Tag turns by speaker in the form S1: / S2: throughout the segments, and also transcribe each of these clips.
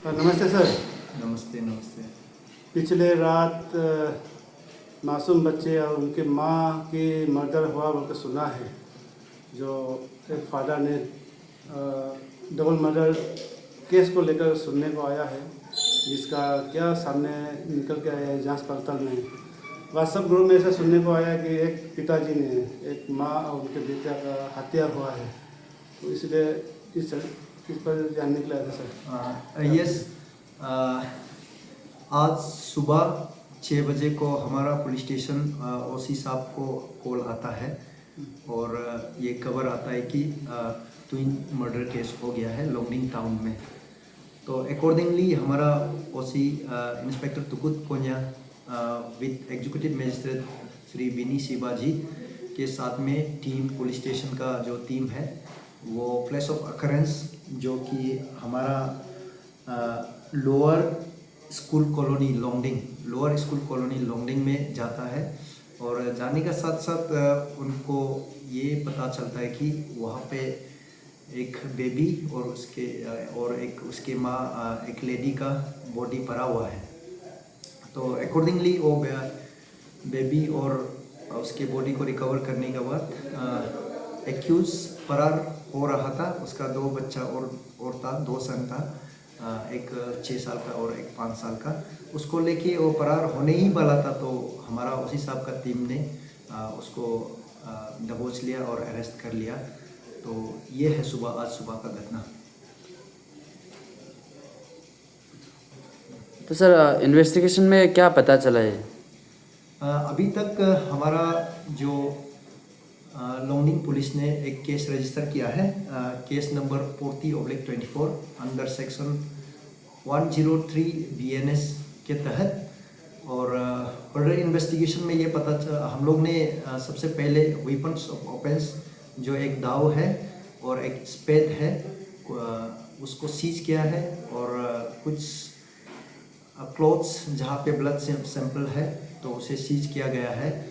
S1: नमस्ते सर।
S2: नमस्ते नमस्ते।
S1: पिछले रात मासूम बच्चे और उनके माँ की मर्डर हुआ बोल के सुना है। जो एक फादर ने डबल मर्डर केस को लेकर सुनने को आया है, जिसका क्या सामने निकल के आया है जांच पड़ताल में। व्हाट्सएप ग्रुप में ऐसा सुनने को आया कि एक पिताजी ने एक माँ और उनके बेटे का हत्या हुआ है, तो इसलिए इस पर जानने के लिए आया था सर।
S2: यस, आज सुबह 6 बजे को हमारा पुलिस स्टेशन ओसी साहब को कॉल आता है और ये खबर आता है कि ट्विन मर्डर केस हो गया है लोंगडिंग टाउन में। तो अकॉर्डिंगली हमारा OC inspector Tukut Konya with executive magistrate Shri Vini Shivaji के साथ में टीम पुलिस स्टेशन का जो टीम है वो प्लेस ऑफ अकरेंस जो कि हमारा लोअर स्कूल कॉलोनी लोंगडिंग में जाता है। और जाने का साथ साथ उनको ये पता चलता है कि वहाँ पे एक बेबी और एक उसके माँ एक लेडी का बॉडी पड़ा हुआ है। तो अकॉर्डिंगली वो बेबी और उसके बॉडी को रिकवर करने के बाद एक्यूज फरार हो रहा था। उसका 2 बच्चा और था, 2 सन था, एक 6 साल का और एक 5 साल का। उसको लेके वो फरार होने ही वाला था, तो हमारा उसी साहब का टीम ने उसको दबोच लिया और अरेस्ट कर लिया। तो ये है आज सुबह का घटना।
S3: तो सर इन्वेस्टिगेशन में क्या पता चला है?
S2: अभी तक हमारा जो लोंगडिंग पुलिस ने एक केस रजिस्टर किया है, case number 40/24 under section 103 BNS के तहत। और फर्दर इन्वेस्टिगेशन में ये हम लोग ने सबसे पहले वेपन्स ऑफ ऑफेंस जो एक दाव है और एक स्पेड है उसको सीज किया है, और कुछ क्लॉथ्स जहाँ पे ब्लड सैंपल है तो उसे सीज किया गया है।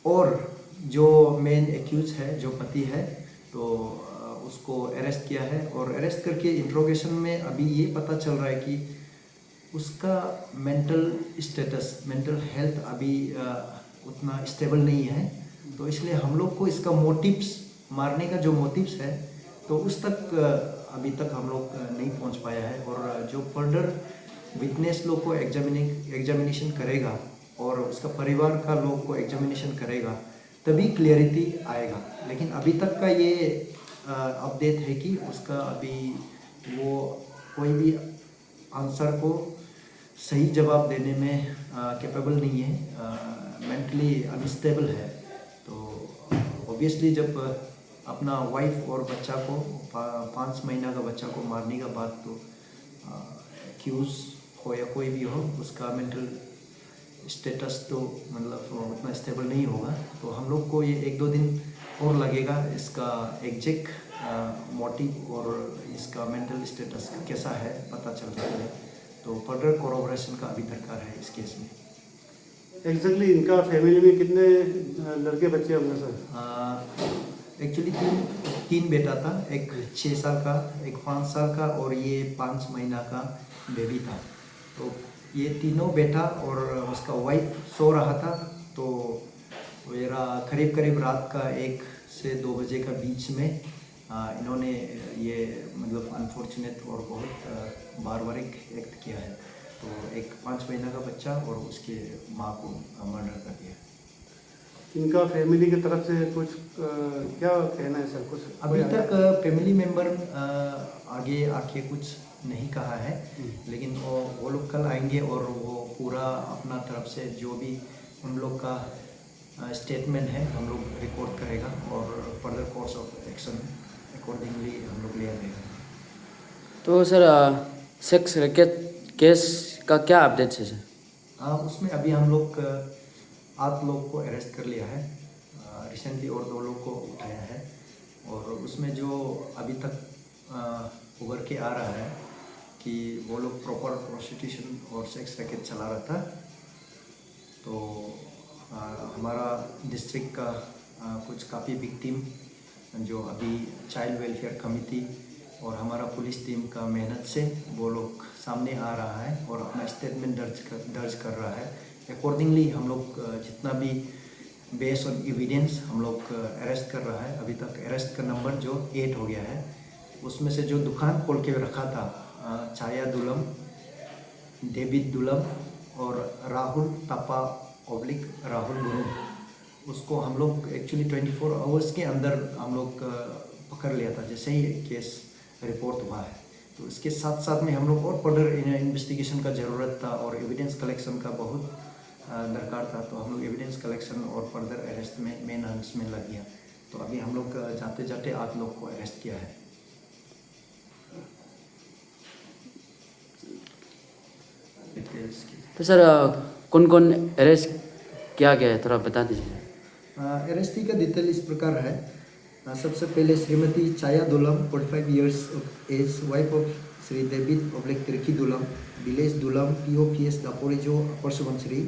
S2: और जो मेन एक्यूज है, जो पति है, तो उसको अरेस्ट किया है। और अरेस्ट करके इंट्रोगेशन में अभी ये पता चल रहा है कि उसका मेंटल हेल्थ अभी उतना स्टेबल नहीं है। तो इसलिए हम लोग को इसका मोटिव्स, मारने का जो मोटिव्स है, तो उस तक अभी तक हम लोग नहीं पहुंच पाया है। और जो फर्दर विटनेस लोग को एग्जामिनेशन करेगा और उसका परिवार का लोग को एग्जामिनेशन करेगा तभी क्लियरिटी आएगा। लेकिन अभी तक का ये अपडेट है कि उसका अभी वो कोई भी आंसर को सही जवाब देने में कैपेबल नहीं है, मेंटली अनस्टेबल है। तो ऑब्वियसली जब अपना वाइफ और बच्चा को 5 महीना का बच्चा को मारने का बाद, तो एक्यूज हो या कोई भी हो, उसका मेंटल स्टेटस तो मतलब उतना स्टेबल नहीं होगा। तो हम लोग को ये 1-2 दिन और लगेगा इसका एग्जैक्ट मोटिव और इसका मेंटल स्टेटस कैसा है पता चलता है। तो फर्दर कोरोबोरेशन का अभी दरकार है इस केस में।
S1: एग्जैक्टली इनका फैमिली में कितने लड़के बच्चे होंगे सर?
S2: एक्चुअली 3 बेटा था, एक 6 साल का, एक 5 साल का और ये 5 महीना का बेबी था। तो ये तीनों बेटा और उसका वाइफ सो रहा था। तो मेरा करीब रात का 1 से 2 बजे का बीच में इन्होंने ये मतलब अनफॉर्चुनेट और बहुत बारबारिक एक्ट किया है। तो एक 5 महीना का बच्चा और उसके माँ को मर्डर कर दिया।
S1: इनका फैमिली की तरफ से कुछ क्या कहना है सर? कुछ
S2: अभी तक फैमिली मेंबर आगे आके कुछ नहीं कहा है, लेकिन वो लोग कल आएंगे और वो पूरा अपना तरफ से जो भी उन लोग का स्टेटमेंट है हम लोग रिकॉर्ड करेगा और further course of action accordingly हम लोग ले आएंगे।
S3: तो सर सेक्स रैकेट केस का क्या अपडेट है सर?
S2: उसमें अभी हम लोग 8 लोग को अरेस्ट कर लिया है रिसेंटली, और 2 लोग को उठाया है। और उसमें जो अभी तक उभर के आ रहा है कि वो लोग प्रॉपर प्रोस्टिट्यूशन और सेक्स रैकेट चला रहा था। तो हमारा डिस्ट्रिक्ट का कुछ काफ़ी बिग टीम जो अभी चाइल्ड वेलफेयर कमिटी और हमारा पुलिस टीम का मेहनत से वो लोग सामने आ रहा है और अपना स्टेटमेंट दर्ज कर रहा है। अकॉर्डिंगली हम लोग जितना भी बेस ऑन एविडेंस हम लोग अरेस्ट कर रहा है। अभी तक अरेस्ट का नंबर जो 8 हो गया है, उसमें से जो दुकान खोल के रखा था छाया दुलम, डेविड दुलम और राहुल तापा ऑब्लिक राहुल गुरु, उसको हम लोग एक्चुअली 24 आवर्स के अंदर हम लोग पकड़ लिया था जैसे ही केस रिपोर्ट हुआ है। तो इसके साथ साथ में हम लोग और फर्दर इन्वेस्टिगेशन का ज़रूरत था और एविडेंस कलेक्शन का बहुत दरकार था। तो हम लोग एविडेंस कलेक्शन और फर्दर अरेस्ट में मेन हंस में लग गया। तो अभी हम लोग जाते जाते 8 लोग को अरेस्ट किया है।
S3: तो सर कौन कौन अरेस्ट किया गया है, थोड़ा बता दीजिए।
S2: अरेस्टी का डिटेल इस प्रकार है। सबसे पहले Shrimati Chhaya Dulam 45 years age, wife of Shri David oblique Tirkey Dulam, village Dulam, POPS Daporijo upper Subansiri.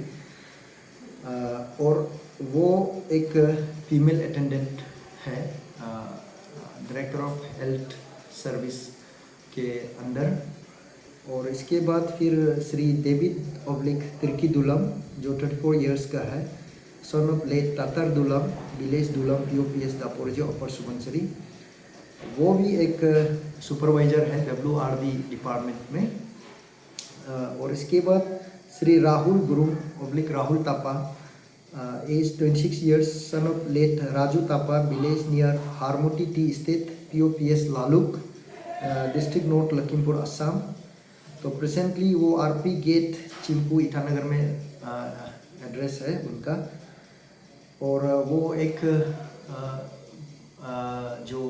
S2: और वो एक फीमेल अटेंडेंट है डायरेक्टर ऑफ हेल्थ सर्विस के अंदर। और इसके बाद फिर श्री डेविड ऑब्लिक तिर्की दुलम जो 34 इयर्स का है, son of late Tatar Dulam, village Dulam, POPS Daporijo upper Subansiri. वो भी एक सुपरवाइजर है WRD डिपार्टमेंट में। और इसके बाद Shri Rahul Guru oblique Rahul Thapa, age 26 years, son of late Raju Thapa, village near Harmoti tea estate, POPS Laluk, district north Lakhimpur Assam. तो प्रेजेंटली वो RP गेट चिंपू ईटानगर में एड्रेस है उनका। और वो एक जो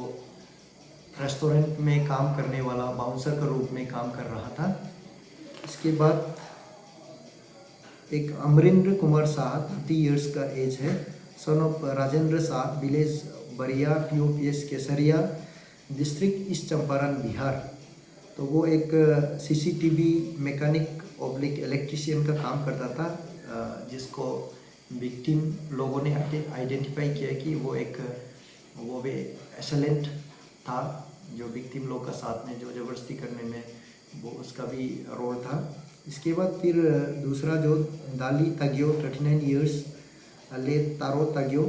S2: रेस्टोरेंट में काम करने वाला बाउंसर के रूप में काम कर रहा था। इसके बाद एक अमरिंद्र कुमार शाह 30 इयर्स का एज है, son of Rajendra Shah, village बरिया, POPS केसरिया, डिस्ट्रिक्ट ईस्ट चंपारण बिहार। तो वो एक CCTV मैकेनिक ऑब्लिक इलेक्ट्रिशियन का काम करता था, जिसको विक्टिम लोगों ने आइडेंटिफाई किया कि वो भी एसेलेंट था, जो विक्टिम लोग का साथ में जो ज़बरदस्ती करने में वो उसका भी रोल था। इसके बाद फिर दूसरा जो दाली ताग्यो 39 इयर्स, ले तारो ताग्यो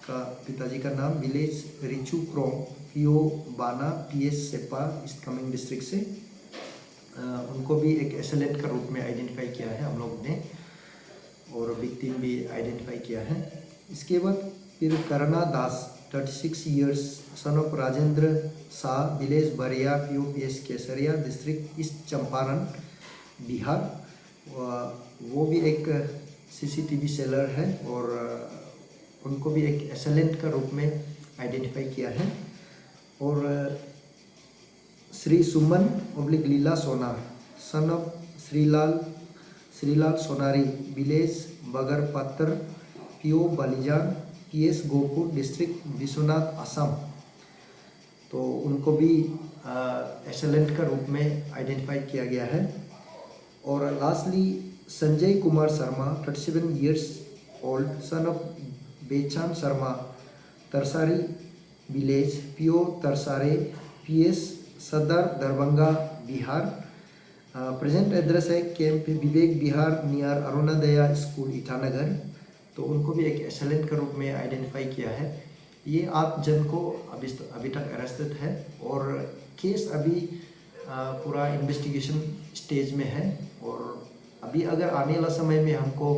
S2: का पिताजी का नाम, village Richu Krom, PO Bana, PS Seppa East Kameng district से। उनको भी एक एसेलेंट का रूप में आइडेंटिफाई किया है हम लोग ने, और विक्टिम भी आइडेंटिफाई किया है। इसके बाद फिर करना दास 36 years, son of Rajendra Shah, village बरिया, POPS केसरिया, डिस्ट्रिक्ट ईस्ट चंपारण बिहार। वो भी एक CCTV सेलर है और उनको भी एक एसेलेंट का रूप में आइडेंटिफाई किया है। और श्री सुमन ऑब्लिक लीला सोना, son of Shrilal Sonari, village बगर पात्र, PO Balijan, PS Gopur, district Vishwanath Assam. तो उनको भी एसेलेंट का रूप में आइडेंटिफाई किया गया है। और lastly Sanjay Kumar Sharma 37 years old, son of Bechan Sharma, Tarsari village, PO Tarsare, PS Sadar Darbhanga Bihar. Present address है camp Vivek Bihar near Arunoday school Itanagar. तो उनको भी एक एसेलेंट के रूप में आइडेंटिफाई किया है। ये 8 जन को अभी तक अरेस्टेड है और केस अभी पूरा इन्वेस्टिगेशन स्टेज में है। और अभी अगर आने वाला समय में हमको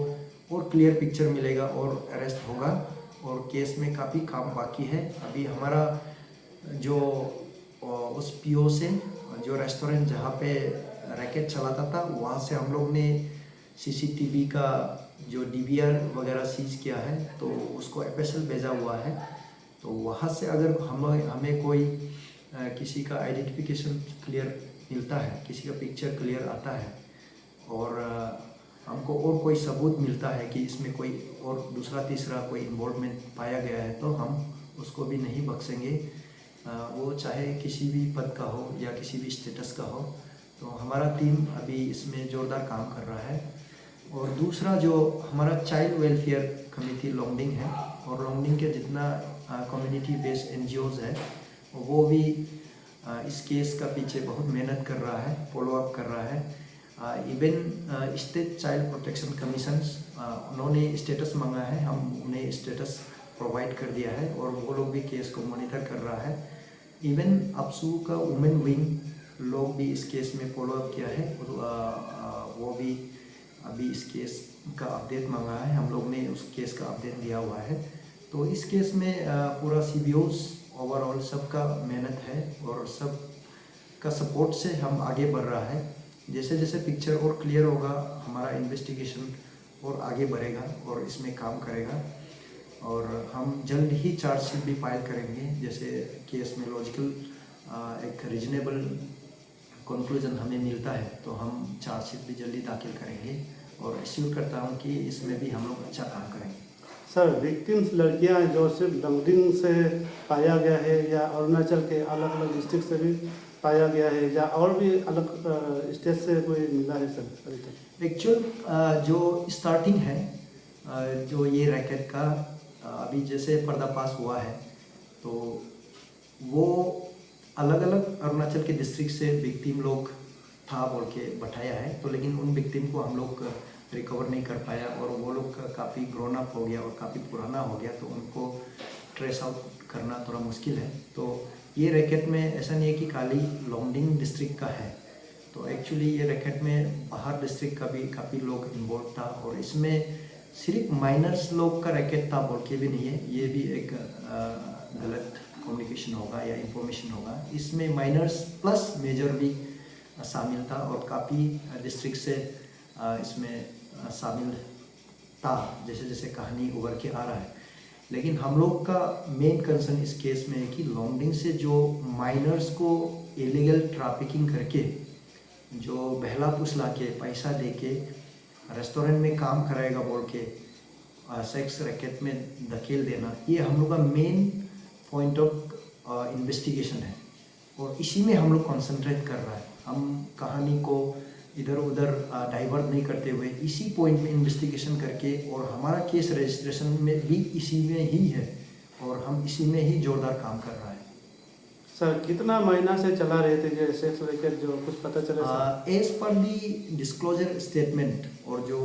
S2: और क्लियर पिक्चर मिलेगा और अरेस्ट होगा, और केस में काफ़ी काम बाकी है। अभी हमारा जो उस PO से जो रेस्टोरेंट जहाँ पे रैकेट चलाता था, वहाँ से हम लोग ने CCTV का जो DVR वगैरह सीज किया है, तो उसको FSL भेजा हुआ है। तो वहाँ से अगर हमें कोई किसी का आइडेंटिफिकेशन क्लियर मिलता है, किसी का पिक्चर क्लियर आता है, और हमको और कोई सबूत मिलता है कि इसमें कोई और दूसरा तीसरा कोई इन्वॉल्वमेंट पाया गया है, तो हम उसको भी नहीं बख्शेंगे, वो चाहे किसी भी पद का हो या किसी भी स्टेटस का हो। तो हमारा टीम अभी इसमें ज़ोरदार काम कर रहा है। और दूसरा जो हमारा चाइल्ड वेलफेयर कमेटी लोंगडिंग है, और लोंगडिंग के जितना कम्युनिटी बेस्ड NGOs है, वो भी इस केस का पीछे बहुत मेहनत कर रहा है, फॉलो अप कर रहा है। Even state child protection commission उन्होंने स्टेटस मांगा है, हम उन्हें स्टेटस प्रोवाइड कर दिया है और वो लोग भी केस को मॉनिटर कर रहा है। इवन अपसू का वुमेन विंग लोग भी इस केस में फॉलो अप किया है और वो भी अभी इस केस का अपडेट मांगा है, हम लोग ने उस केस का अपडेट दिया हुआ है। तो इस केस में पूरा CBOs ओवरऑल सबका मेहनत है और सब का सपोर्ट से हम आगे बढ़ रहा है। जैसे जैसे पिक्चर और क्लियर होगा हमारा इन्वेस्टिगेशन और आगे बढ़ेगा और इसमें काम करेगा और हम जल्द ही चार्जशीट भी फाइल करेंगे। जैसे केस में लॉजिकल एक रीजनेबल कंक्लूजन हमें मिलता है तो हम चार्जशीट भी जल्दी दाखिल करेंगे और एश्योर करता हूं कि इसमें भी हम लोग अच्छा काम करेंगे।
S1: सर, विक्टिम्स लड़कियां जो सिर्फ लॉन्गडिंग से पाया गया है या अरुणाचल के अलग अलग डिस्ट्रिक्ट से भी पाया गया है या और भी अलग स्टेट से कोई मिला है सर अभी तक?
S2: एक्चुअल जो स्टार्टिंग है जो ये रैकेट का अभी जैसे पर्दाफाश हुआ है तो वो अलग अलग अरुणाचल के डिस्ट्रिक्ट से विक्टिम लोग था बोल के बैठाया है। तो लेकिन उन विक्टिम को हम लोग रिकवर नहीं कर पाया और वो लोग काफ़ी ग्रोन अप हो गया और काफ़ी पुराना हो गया तो उनको ट्रेस आउट करना थोड़ा मुश्किल है। तो ये रैकेट में ऐसा नहीं है कि खाली लॉन्गडिंग डिस्ट्रिक्ट का है, तो एक्चुअली ये रैकेट में बाहर डिस्ट्रिक्ट का भी काफ़ी लोग इन्वॉल्व था और इसमें सिर्फ माइनर्स लोग का रैकेट था बोल के भी नहीं है, ये भी एक गलत कम्युनिकेशन होगा या इंफॉर्मेशन होगा। इसमें माइनर्स प्लस मेजर भी शामिल था और काफ़ी डिस्ट्रिक्ट से इसमें शामिल था जैसे जैसे कहानी उभर के आ रहा है। लेकिन हम लोग का मेन कंसर्न इस केस में है कि लॉन्गडिंग से जो माइनर्स को इलीगल ट्रैफिकिंग करके जो बहला फुसला के पैसा दे के रेस्टोरेंट में काम कराएगा बोल के सेक्स रैकेट में धकेल देना, ये हम लोग का मेन पॉइंट ऑफ इन्वेस्टिगेशन है और इसी में हम लोग कंसंट्रेट कर रहा है। हम कहानी को इधर उधर डाइवर्ट नहीं करते हुए इसी पॉइंट में इन्वेस्टिगेशन करके और हमारा केस रजिस्ट्रेशन में भी इसी में ही है और हम इसी में ही जोरदार काम कर रहा है।
S1: सर, कितना महीना से चला रहे थे जो सेक्स रैकेट, जो कुछ पता चला?
S2: एज पर दी डिस्क्लोजर स्टेटमेंट और जो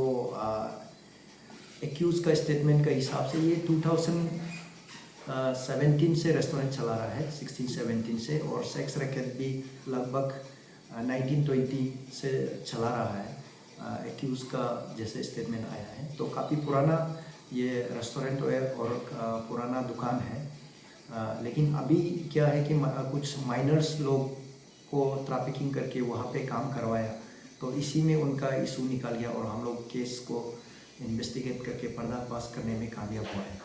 S2: एक्यूज का स्टेटमेंट का हिसाब से ये 2017 से रेस्टोरेंट चला रहा है, 16-17 से, और सेक्स रैकेट भी लगभग 1920 से चला रहा है एक्यूज का जैसे स्टेटमेंट आया है। तो काफ़ी पुराना ये रेस्टोरेंट और पुराना दुकान है। लेकिन अभी क्या है कि कुछ माइनर्स लोग को ट्रैफिकिंग करके वहाँ पे काम करवाया तो इसी में उनका इशू निकल गया और हम लोग केस को इन्वेस्टिगेट करके पर्दाफाश करने में कामयाब हुआ है।